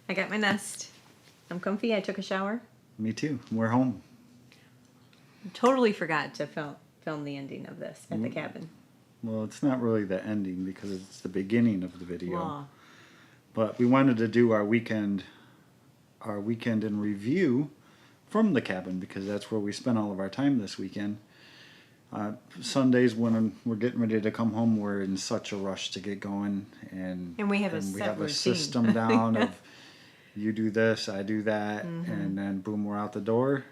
I got my nest. I'm comfy. I took a shower. Me too. We're home. Totally forgot to film the ending of this at the cabin. Well, it's not really the ending because it's the beginning of the video. Aw. But we wanted to do our weekend in review from the cabin because that's where we spent all of our time this weekend. Sundays when we're getting ready to come home, we're in such a rush to get going, and we have a routine. system down of you do this, I do that, and then boom, we're out the door,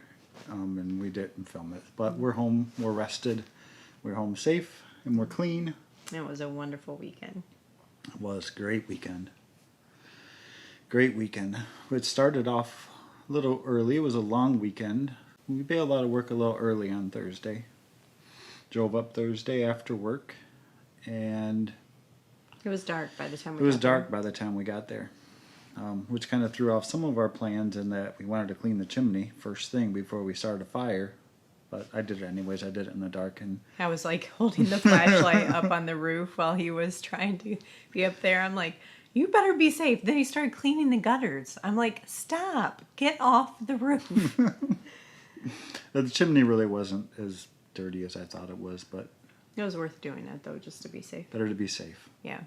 and we didn't film it. But we're home, we're rested, we're home safe, and we're clean. It was a wonderful weekend. It was a great weekend. Great weekend. It started off a little early. It was a long weekend. We bailed out of work a little early on Thursday. Drove up Thursday after work, and It was dark by the time we it was got dark there. by the time we got there, which kind of threw off some of our plans in that we wanted to clean the chimney first thing before we started a fire. But I did it anyways. I did it in the dark. And I was like holding the flashlight up on the roof while he was trying to be up there. I'm like, you better be safe. Then he started cleaning the gutters. I'm like, stop. Get off the roof. the chimney really wasn't as dirty as I thought it was, but It was worth doing it, though, just to be safe. better to be safe. Yeah.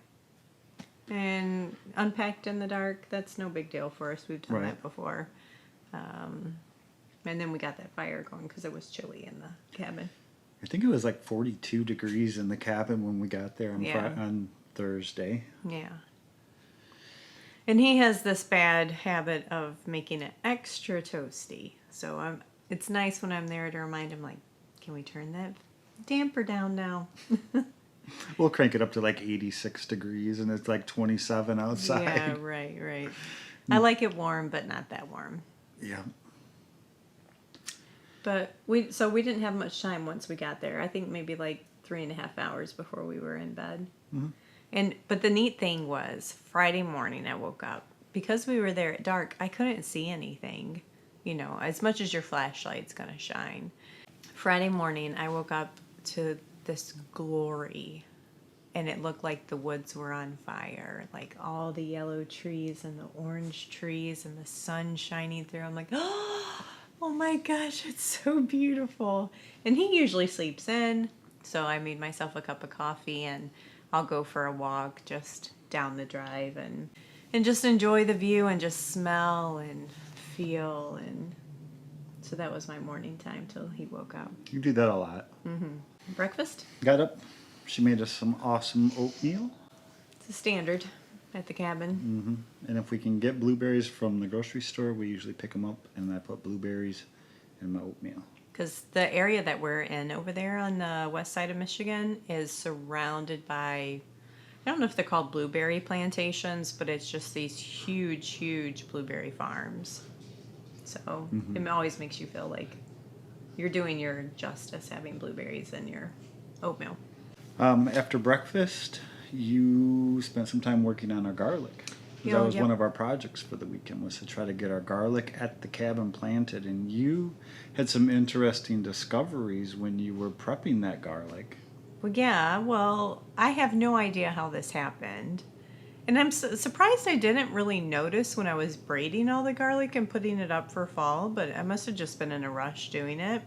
And unpacked in the dark, that's no big deal for us. We've done Right. that before. And then we got that fire going because it was chilly in the cabin. I think it was like 42 degrees in the cabin when we got there Yeah. on Thursday. Yeah. And he has this bad habit of making it extra toasty. So it's nice when I'm there to remind him, like, can we turn that damper down now? We'll crank it up to like 86 degrees and it's like 27 outside. Yeah, right. I like it warm, but not that warm. Yeah. But we didn't have much time once we got there. I think maybe like 3.5 hours before we were in bed. But the neat thing was Friday morning I woke up. Because we were there at dark, I couldn't see anything, as much as your flashlight's going to shine. Friday morning I woke up to this glory, and it looked like the woods were on fire, like all the yellow trees and the orange trees and the sun shining through. I'm like, oh my gosh, it's so beautiful. And he usually sleeps in, so I made myself a cup of coffee and I'll go for a walk just down the drive and just enjoy the view and just smell and feel. And so that was my morning time till he woke up. You do that a lot. Breakfast? Got up. She made us some awesome oatmeal. It's a standard at the cabin. And if we can get blueberries from the grocery store, we usually pick them up, and I put blueberries in my oatmeal. Because the area that we're in over there on the west side of Michigan is surrounded by, I don't know if they're called blueberry plantations, but it's just these huge blueberry farms. So it always makes you feel like you're doing your justice having blueberries in your oatmeal. After breakfast, you spent some time working on our garlic. That was one of our projects for the weekend, was to try to get our garlic at the cabin planted. And you had some interesting discoveries when you were prepping that garlic. Well, I have no idea how this happened. And I'm surprised I didn't really notice when I was braiding all the garlic and putting it up for fall, but I must have just been in a rush doing it.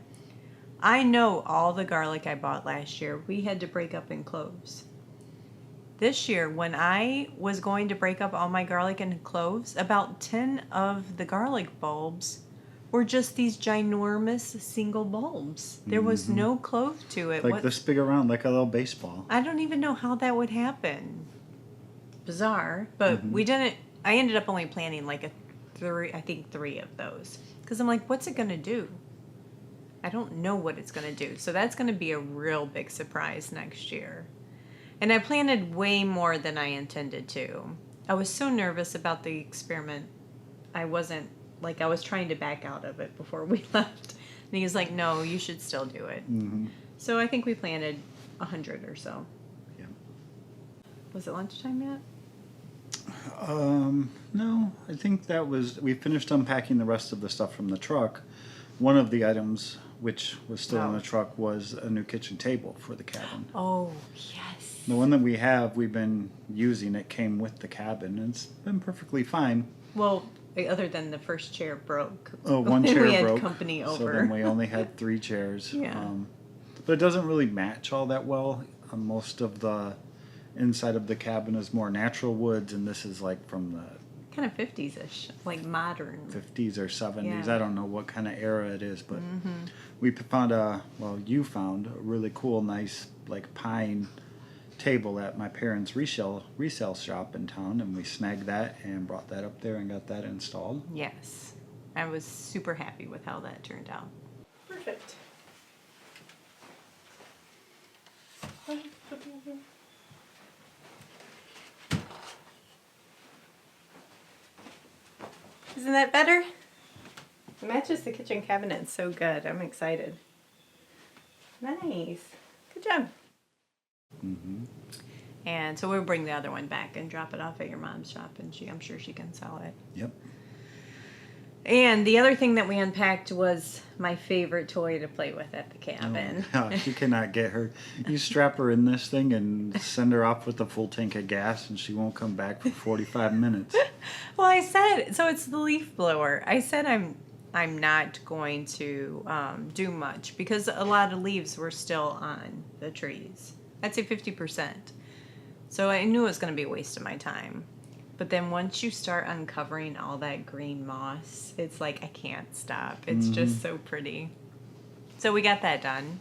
I know all the garlic I bought last year, we had to break up in cloves. This year, when I was going to break up all my garlic and cloves, about 10 of the garlic bulbs were just these ginormous single bulbs. There was no clove to it. Like this big around, like a little baseball. I don't even know how that would happen. Bizarre, but we didn't. I ended up only planting like three of those. Because I'm like, what's it going to do? I don't know what it's going to do. So that's going to be a real big surprise next year. And I planted way more than I intended to. I was so nervous about the experiment. I was trying to back out of it before we left. And he was like, no, you should still do it. So I think we planted 100 or so. Yeah. Was it lunchtime yet? No, I think we finished unpacking the rest of the stuff from the truck one of the items, which was still in Oh. the truck, was a new kitchen table for the cabin. Oh, yes. The one that we've been using. It came with the cabin, and it's been perfectly fine. Well, other than the first chair broke. Oh, one when chair we had broke, company over. so then we only had 3 chairs. Yeah. But it doesn't really match all that well. Most of the inside of the cabin is more natural woods, and this is like from the Kind of 50s-ish, like modern. 50s or 70s. Yeah. I don't know what kind of era it is, but we found you found a really cool, nice, like pine table at my parents' resale shop in town, and we snagged that and brought that up there and got that installed. Yes. I was super happy with how that turned out. Perfect. Isn't that better? It matches the kitchen cabinet so good. I'm excited. Nice. Good job. Mm-hmm. And so we'll bring the other one back and drop it off at your mom's shop, and I'm sure she can sell it. Yep. And the other thing that we unpacked was my favorite toy to play with at the cabin. Oh, she cannot get her. You strap her in this thing and send her off with a full tank of gas, and she won't come back for 45 minutes. Well, I said, so it's the leaf blower. I said I'm not going to do much because a lot of leaves were still on the trees. I'd say 50%. So I knew it was going to be a waste of my time. But then once you start uncovering all that green moss, it's like I can't stop. It's just so pretty. So we got that done.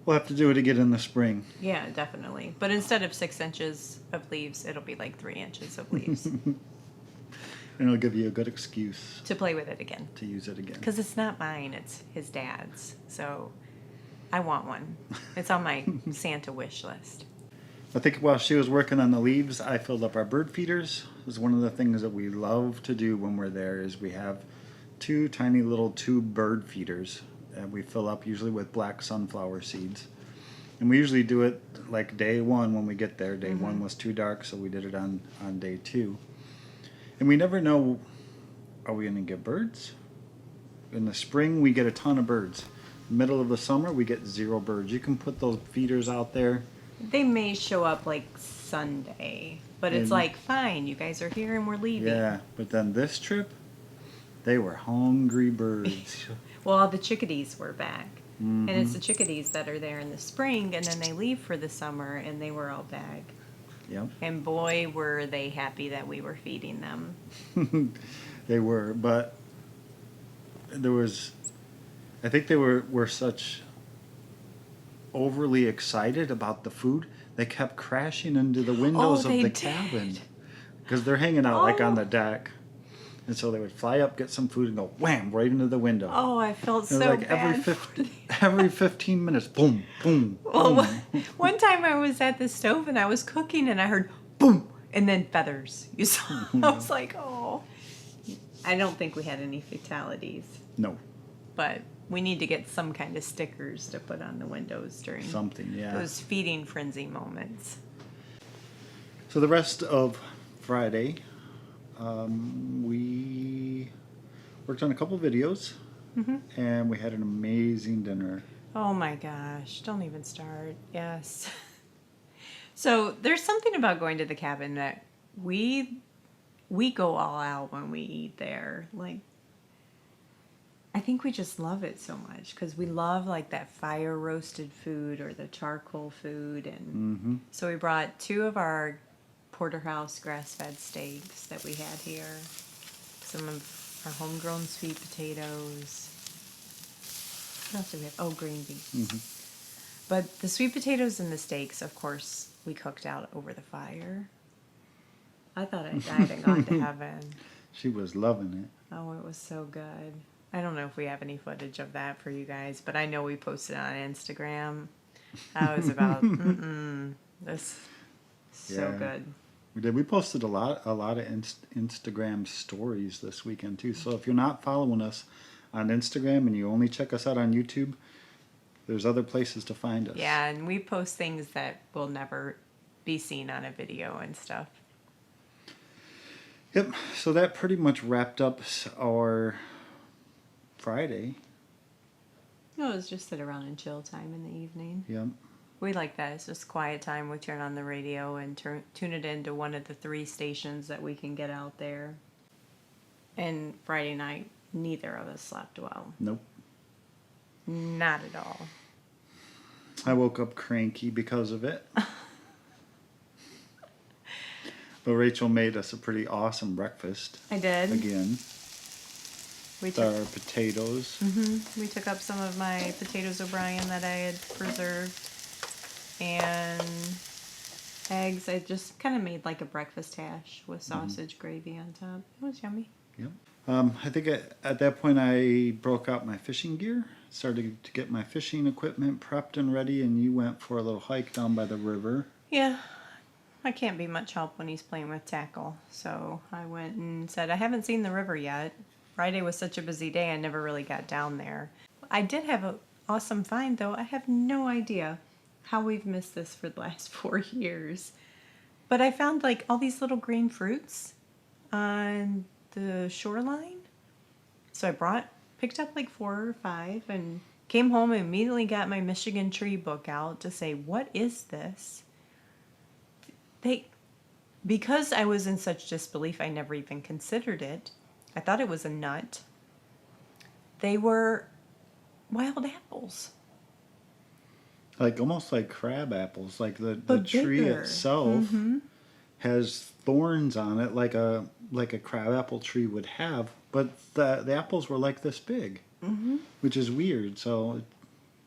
We'll have to do it again in the spring. Yeah, definitely. But instead of 6 inches of leaves, it'll be like 3 inches of leaves And it'll give you a good excuse to play with it again. to use it again. Because it's not mine, it's his dad's. So I want one. It's on my Santa wish list. I think while she was working on the leaves, I filled up our bird feeders. It was one of the things that we love to do when we're there is we have 2 tiny little tube bird feeders that we fill up usually with black sunflower seeds. And we usually do it like day 1 when we get there. Day 1 was too dark, so we did it on day 2. And we never know, are we going to get birds? In the spring, we get a ton of birds. Middle of the summer, we get 0 birds. You can put those feeders out there. They may show up like Sunday, but it's And- like, fine, you guys are here and we're leaving. Yeah, but then this trip, they were hungry birds. Well, all the chickadees were back. And it's the chickadees that are there in the spring, and then they leave for the summer, and they were all back. Yep, And boy, were they happy that we were feeding them. they were. But there was, I think they were such overly excited about the food. They kept crashing into the windows of they the did. cabin because they're hanging out like on Oh. the deck. And so they would fly up, get some food, and go wham right into the window. Oh, I felt It was so like bad. every 15 minutes, boom, boom, Well, boom. one time I was at the stove and I was cooking and I heard boom and then feathers. You saw? I was like, oh. I don't think we had any fatalities, No, but we need to get some kind of stickers to put on the windows during something, yeah. those feeding frenzy moments. So the rest of Friday, we worked on a couple videos, and we had an amazing dinner. Oh my gosh, don't even start. Yes. So there's something about going to the cabin that we go all out when we eat there. Like, I think we just love it so much because we love like that fire roasted food or the charcoal food. And so we brought 2 of our porterhouse grass-fed steaks that we had here, some of our homegrown sweet potatoes. What else do we have? Oh, green beans. But the sweet potatoes and the steaks, of course, we cooked out over the fire. I thought I died and gone to heaven. She was loving it. Oh, it was so good. I don't know if we have any footage of that for you guys, but I know we posted on Instagram. That was about, this so Yeah. good. We did. We posted a lot of Instagram stories this weekend too. So if you're not following us on Instagram and you only check us out on YouTube, there's other places to find us. Yeah, and we post things that will never be seen on a video and stuff. Yep. So that pretty much wrapped up our Friday. No, it was just sit around and chill time in the evening. Yep. We like that. It's just quiet time. We turn on the radio and tune it into one of the 3 stations that we can get out there. And Friday night, neither of us slept well. Nope. Not at all. I woke up cranky because of it. But Rachel made us a pretty awesome breakfast. I did. Again. We With our potatoes. We took up some of my potatoes O'Brien that I had preserved. And eggs. I just kind of made like a breakfast hash with sausage gravy on top. It was yummy. Yep. I think at that point I broke out my fishing gear, started to get my fishing equipment prepped and ready, and you went for a little hike down by the river. Yeah. I can't be much help when he's playing with tackle. So I went and said, I haven't seen the river yet. Friday was such a busy day, I never really got down there. I did have an awesome find, though. I have no idea how we've missed this for the last 4 years. But I found like all these little green fruits on the shoreline. So I picked up like 4 or 5 and came home and immediately got my Michigan tree book out to say, what is this? Because I was in such disbelief, I never even considered it. I thought it was a nut. They were wild apples. Like almost like crab apples. Like the But tree bigger. itself has thorns on it like a crab apple tree would have. But the apples were like this big. Which is weird. So it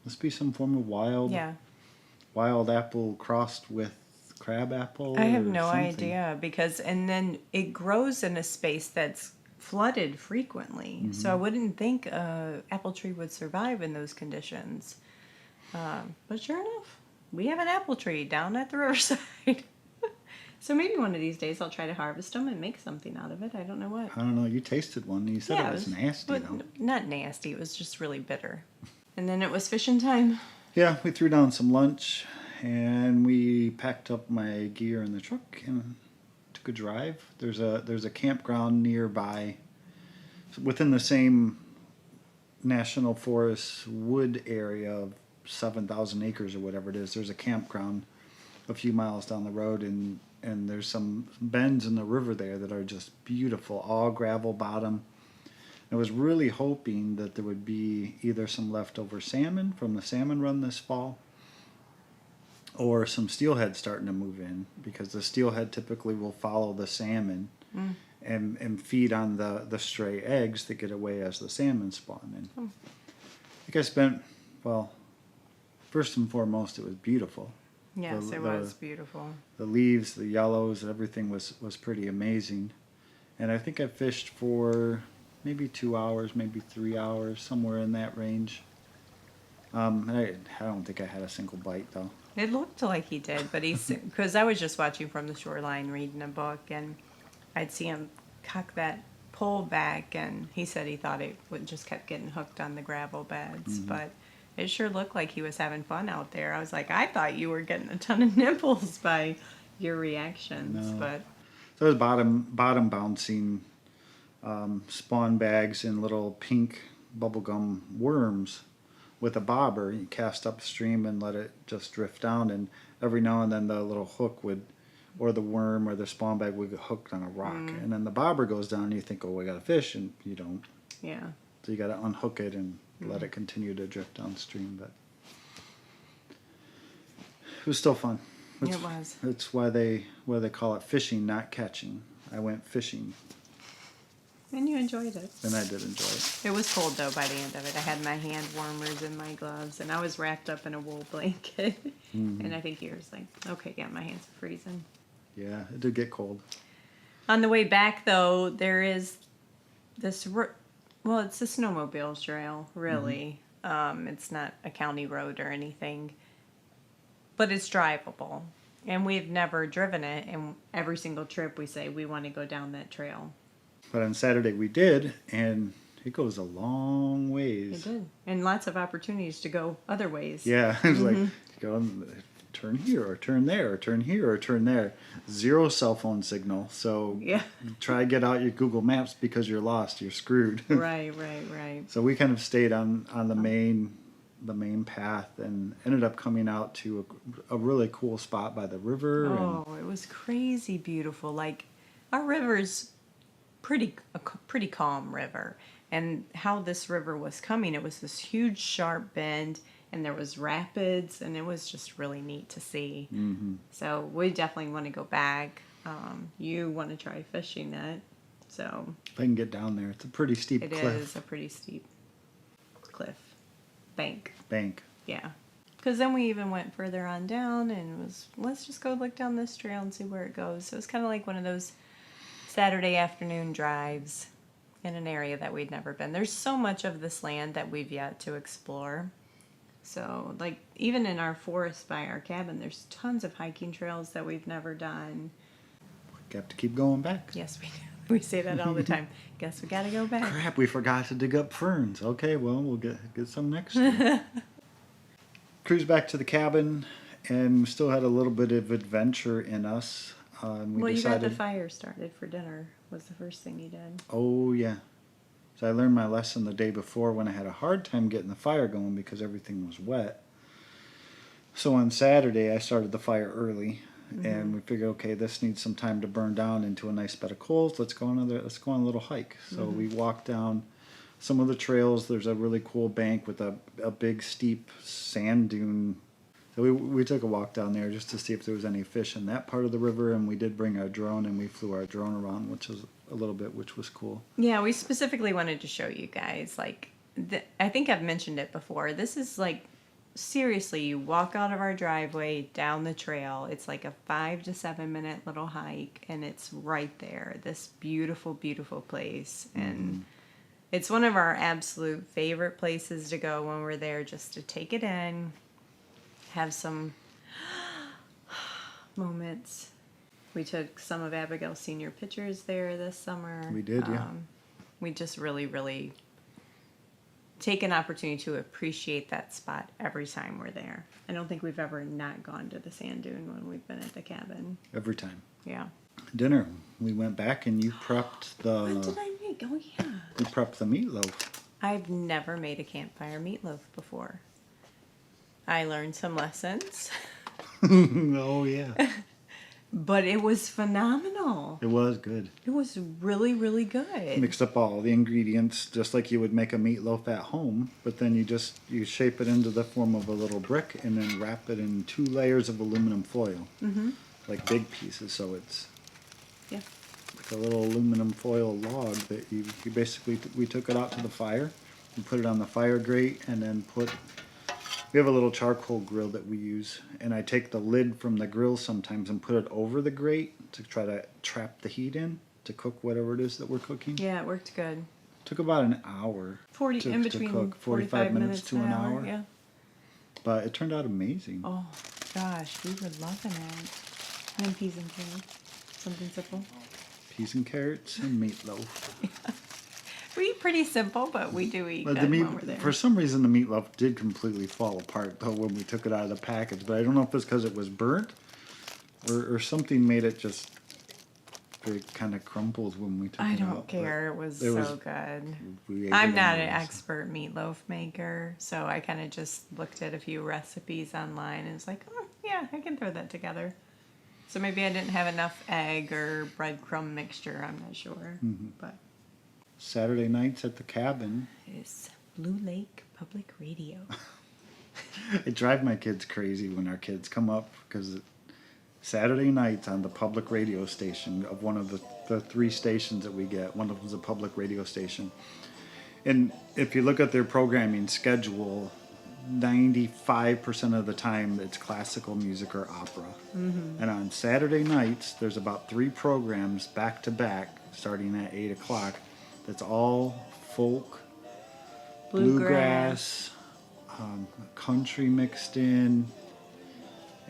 must be some form of wild apple crossed with crab apple. I have no something. idea and then it grows in a space that's flooded frequently. So I wouldn't think a apple tree would survive in those conditions. But sure enough, we have an apple tree down at the riverside. So maybe one of these days I'll try to harvest them and make something out of it. I don't know what. I don't know. You tasted one. You said it was nasty, though. Not nasty. It was just really bitter. And then it was fishing time. Yeah, we threw down some lunch, and we packed up my gear in the truck and took a drive. There's a campground nearby, within the same National Forest wood area of 7,000 acres or whatever it is. There's a campground a few miles down the road, and there's some bends in the river there that are just beautiful, all gravel bottom. I was really hoping that there would be either some leftover salmon from the salmon run this fall, or some steelhead starting to move in, because the steelhead typically will follow the salmon and feed on the stray eggs that get away as the salmon spawn. And I think I spent, first and foremost, it was beautiful. Yes, it was beautiful. The leaves, the yellows, everything was pretty amazing. And I think I fished for maybe 2 hours, maybe 3 hours, somewhere in that range. I don't think I had a single bite, though. It looked like he did, but because I was just watching from the shoreline reading a book, and I'd see him cock that pole back, and he said he thought it would just kept getting hooked on the gravel beds, but it sure looked like he was having fun out there. I was like, I thought you were getting a ton of nibbles by your reactions, but so it was bottom bouncing spawn bags and little pink bubblegum worms with a bobber. You cast upstream and let it just drift down, and every now and then the little hook would, or the worm or the spawn bag would get hooked on a rock, and then the bobber goes down and you think, oh, I got a fish, and you don't. Yeah. So you got to unhook it and let it continue to drift downstream. But it was still fun. It was. That's why they call it fishing, not catching. I went fishing. And you enjoyed it. And I did enjoy it. It was cold, though, by the end of it. I had my hand warmers and my gloves, and I was wrapped up in a wool blanket. And I think yours, like, okay, yeah, my hands are freezing. Yeah, it did get cold. On the way back, though, there is this, it's a snowmobile trail, really. It's not a county road or anything, but it's drivable. And we've never driven it, and every single trip we say we want to go down that trail. But on Saturday we did, and it goes a long ways. It did. And lots of opportunities to go other ways. Yeah, it was like go turn here or turn there or turn here or turn there. Zero cell phone signal. So Yeah. try get out your Google Maps because you're lost. You're screwed. Right. So we kind of stayed on the main path and ended up coming out to a really cool spot by the river. Oh, it was crazy beautiful. Like, our river's a pretty calm river. And how this river was coming, it was this huge sharp bend, and there was rapids, and it was just really neat to see. Mm-hmm. So we definitely want to go back. You want to try fishing it, so If I can get down there, it's a pretty steep it cliff. is a pretty steep cliff bank. Yeah. Because then we even went further on down and let's just go look down this trail and see where it goes. So it's kind of like one of those Saturday afternoon drives in an area that we'd never been. There's so much of this land that we've yet to explore. So, like, even in our forest by our cabin, there's tons of hiking trails that we've never done. We have to keep going back. Yes, we do. We say that all the time. Guess we gotta go back. Crap, we forgot to dig up ferns. Okay, well, we'll get some next time. Cruise back to the cabin, and we still had a little bit of adventure in us. We You got decided, the fire started for dinner, was the first thing you did. oh yeah. So I learned my lesson the day before when I had a hard time getting the fire going because everything was wet. So on Saturday, I started the fire early. And we figured, okay, this needs some time to burn down into a nice bed of coals. Let's go on a little hike. So we walked down some of the trails. There's a really cool bank with a big steep sand dune. So we took a walk down there just to see if there was any fish in that part of the river. And we did bring our drone, and we flew our drone around, which was cool. Yeah, we specifically wanted to show you guys, like, I think I've mentioned it before. This is like, seriously, you walk out of our driveway down the trail. It's like a 5 to 7 minute little hike, and it's right there. This beautiful, beautiful place. And it's one of our absolute favorite places to go when we're there, just to take it in, have some moments. We took some of Abigail's senior pictures there this summer. We did, yeah. We just really, really take an opportunity to appreciate that spot every time we're there. I don't think we've ever not gone to the sand dune when we've been at the cabin. Every time. Yeah. Dinner. We went back, and you prepped the. What did I make? Oh, yeah. You prepped the meatloaf. I've never made a campfire meatloaf before. I learned some lessons. Oh yeah. But it was phenomenal. It was good. It was really, really good. Mixed up all the ingredients just like you would make a meatloaf at home, but then you shape it into the form of a little brick and then wrap it in 2 layers of aluminum foil, like big pieces. So it's like a little aluminum foil log that you basically, we took it out to the fire and put it on the fire grate, and then we have a little charcoal grill that we use, and I take the lid from the grill sometimes and put it over the grate to try to trap the heat in to cook whatever it is that we're cooking. Yeah, it worked good. Took about an hour 40 to, in to between cook, 45 minutes to an hour. Yeah. But it turned out amazing. Oh gosh, we were loving it. And then peas and carrots. Something simple. Peas and carrots and meatloaf. We eat pretty simple, but we do eat But good when we're there. for some reason, the meatloaf did completely fall apart though when we took it out of the package. But I don't know if it's because it was burnt or something made it just it kind of crumpled when we took it out. I don't care. It was so good. We ate I'm it not an anyways. expert meatloaf maker, so I kind of just looked at a few recipes online and was like, oh, yeah, I can throw that together. So maybe I didn't have enough egg or breadcrumb mixture. I'm not sure. But Saturday nights at the cabin. it's Blue Lake Public Radio. I drive my kids crazy when our kids come up because Saturday nights on the public radio station of one of the 3 stations that we get, one of them is a public radio station. And if you look at their programming schedule, 95% of the time it's classical music or opera. And on Saturday nights, there's about 3 programs back to back starting at 8 o'clock. That's all folk, bluegrass, country mixed in.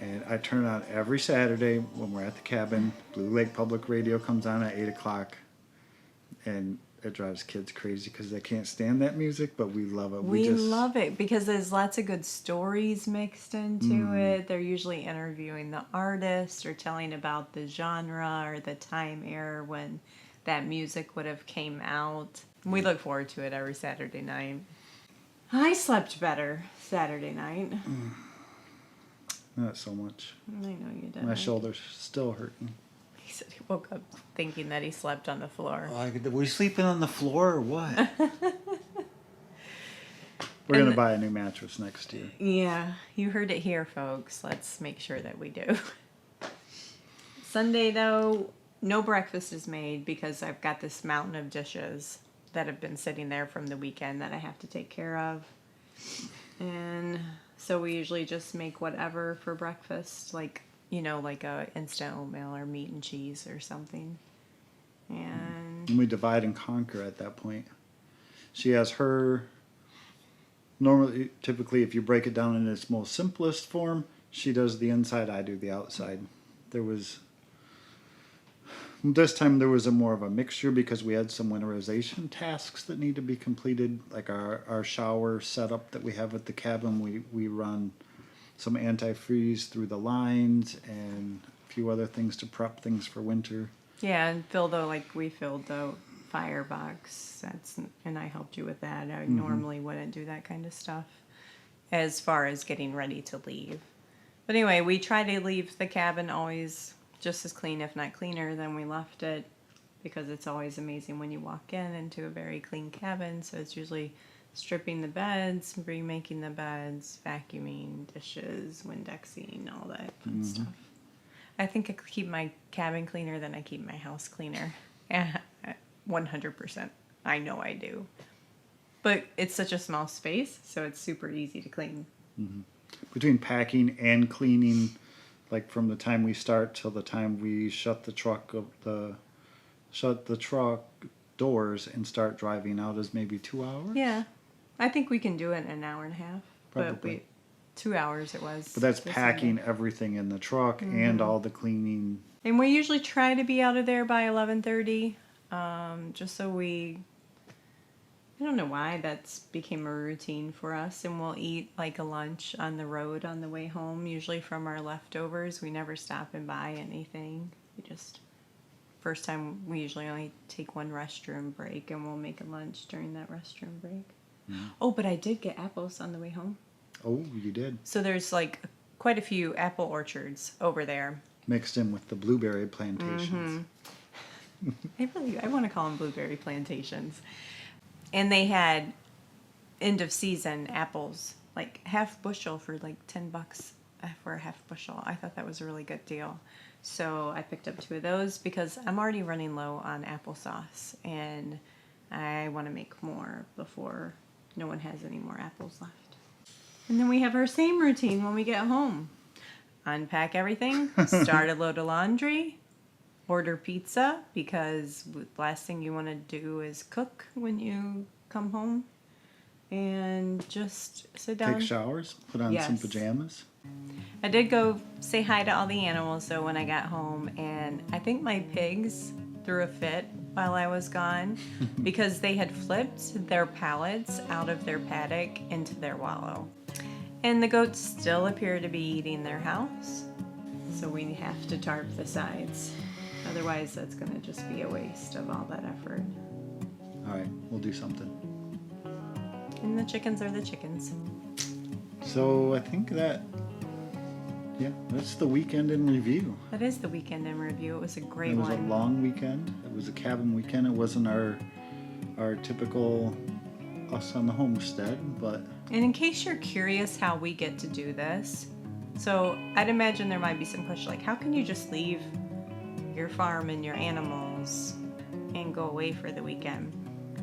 And I turn on every Saturday when we're at the cabin. Blue Lake Public Radio comes on at 8 o'clock. And it drives kids crazy because they can't stand that music, but we love it. We love it because there's lots of good stories mixed into it. They're usually interviewing the artist or telling about the genre or the time era when that music would have came out. We look forward to it every Saturday night. I slept better Saturday night. Not so much. I know you did. My shoulder's still hurting. He said he woke up thinking that he slept on the floor. Were you sleeping on the floor or what? We're going to buy a new mattress next year. Yeah, you heard it here, folks. Let's make sure that we do. Sunday, though, no breakfast is made because I've got this mountain of dishes that have been sitting there from the weekend that I have to take care of. And so we usually just make whatever for breakfast, like a instant oatmeal or meat and cheese or something. And we divide and conquer at that point. She has her, typically if you break it down in its most simplest form, she does the inside, I do the outside. This time there was more of a mixture because we had some winterization tasks that need to be completed, like our shower setup that we have at the cabin. We run some antifreeze through the lines and a few other things to prep things for winter. Yeah, and we filled the firebox. And I helped you with that. I normally wouldn't do that kind of stuff as far as getting ready to leave. But anyway, we try to leave the cabin always just as clean, if not cleaner, than we left it, because it's always amazing when you walk into a very clean cabin. So it's usually stripping the beds, remaking the beds, vacuuming, dishes, Windexing, all that fun stuff. I think I keep my cabin cleaner than I keep my house cleaner. 100%. I know I do. But it's such a small space, so it's super easy to clean. Mm-hmm. Between packing and cleaning, like from the time we start till the time we shut the truck doors and start driving out is maybe 2 hours. Yeah, I think we can do it in an hour and a half. Probably. But 2 hours it was. But that's packing everything in the truck and all the cleaning. And we usually try to be out of there by 11:30, just so I don't know why that's became a routine for us, and we'll eat like a lunch on the road on the way home, usually from our leftovers. We never stop and buy anything. First time we usually only take one restroom break, and we'll make a lunch during that restroom break. Oh, but I did get apples on the way home. Oh, you did? So there's quite a few apple orchards over there. Mixed in with the blueberry plantations. I want to call them blueberry plantations. And they had end of season apples, like half bushel for like $10 for a half bushel. I thought that was a really good deal. So I picked up 2 of those because I'm already running low on applesauce, and I want to make more before no one has any more apples left. And then we have our same routine when we get home. Unpack everything, start a load of laundry, order pizza, because the last thing you want to do is cook when you come home, and just sit down. Take showers, put on some pajamas. I did go say hi to all the animals though when I got home, and I think my pigs threw a fit while I was gone because they had flipped their pallets out of their paddock into their wallow. And the goats still appear to be eating their house, so we have to tarp the sides. Otherwise, that's going to just be a waste of all that effort. All right, we'll do something. And the chickens are the chickens. So I think that's the weekend in review. That is the weekend in review. It was a great one. It was a long weekend. It was a cabin weekend. It wasn't our typical us on the homestead, but... And in case you're curious how we get to do this, so I'd imagine there might be some question like, how can you just leave your farm and your animals and go away for the weekend?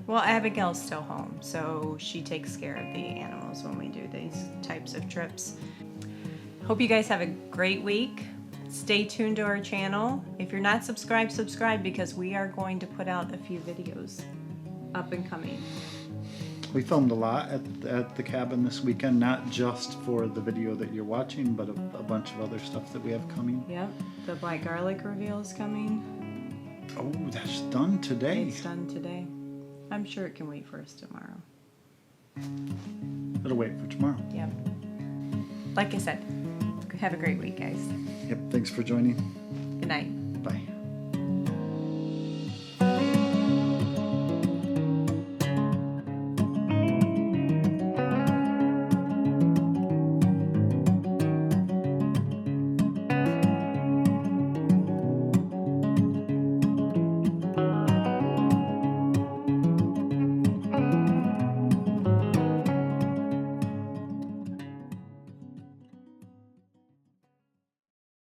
Well, Abigail's still home, so she takes care of the animals when we do these types of trips. Hope you guys have a great week. Stay tuned to our channel. If you're not subscribed, subscribe, because we are going to put out a few videos up and coming. We filmed a lot at the cabin this weekend, not just for the video that you're watching, but a bunch of other stuff that we have coming. Yep, the black garlic reveal is coming. Oh, that's done today. It's done today. I'm sure it can wait for us tomorrow. It'll wait for tomorrow. Yep. Like I said, have a great week, guys. Yep, thanks for joining. Good night.